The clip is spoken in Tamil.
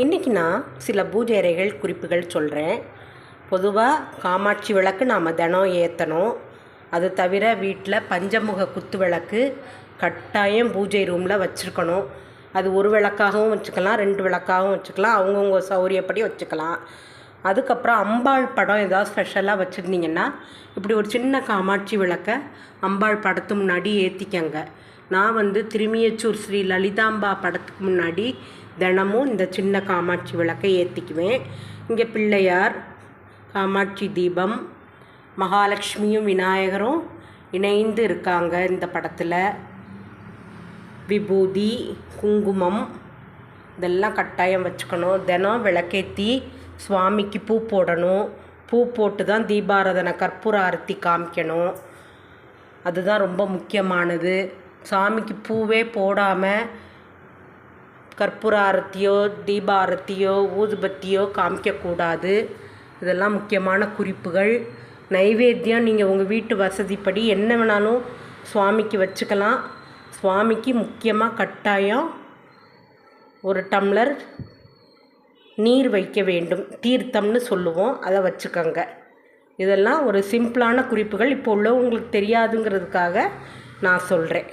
இன்றைக்கி நான் சில பூஜை அறைகள் குறிப்புகள் சொல்கிறேன். பொதுவாக காமாட்சி விளக்கு நாம் தினம் ஏற்றணும். அது தவிர வீட்டில் பஞ்சமுக குத்து விளக்கு கட்டாயம் பூஜை ரூமில் வச்சுருக்கணும். அது ஒரு விளக்காகவும் வச்சுக்கலாம், 2 விளக்காகவும் வச்சுக்கலாம், அவங்கவுங்க சௌரியப்படி வச்சுக்கலாம். அதுக்கப்புறம் அம்பாள் படம் ஏதாவது ஸ்பெஷலாக வச்சுருந்தீங்கன்னா இப்படி ஒரு சின்ன காமாட்சி விளக்கை அம்பாள் படத்து முன்னாடி ஏற்றிக்கங்க. நான் திருமியச்சூர் ஸ்ரீ லலிதாம்பா படத்துக்கு முன்னாடி தினமும் இந்த சின்ன காமாட்சி விளக்கை ஏற்றிக்குவேன். இங்கே பிள்ளையார், காமாட்சி தீபம், மகாலட்சுமியும் விநாயகரும் இணைந்து இருக்காங்க இந்த படத்தில். விபூதி, குங்குமம் இதெல்லாம் கட்டாயம் வச்சுக்கணும். தினம் விளக்கேற்றி சுவாமிக்கு பூ போடணும். பூ போட்டு தான் தீபாராதனை கற்பூர ஆரத்தி காமிக்கணும். அதுதான் ரொம்ப முக்கியமானது. சாமிக்கு பூவே போடாமல் கற்பூர ஆரத்தியோ தீபாரத்தியோ ஊதுபத்தியோ காமிக்கக்கூடாது. இதெல்லாம் முக்கியமான குறிப்புகள். நைவேத்தியம் நீங்கள் உங்கள் வீட்டு வசதிப்படி என்ன வேணாலும் சுவாமிக்கு வச்சுக்கலாம். சுவாமிக்கு முக்கியமாக கட்டாயம் ஒரு டம்ளர் நீர் வைக்க வேண்டும். தீர்த்தம்னு சொல்லுவோம், அதை வச்சுக்கோங்க. இதெல்லாம் ஒரு சிம்பிளான குறிப்புகள். இப்போ உள்ளவங்களுக்கு தெரியாதுங்கிறதுக்காக நான் சொல்கிறேன்.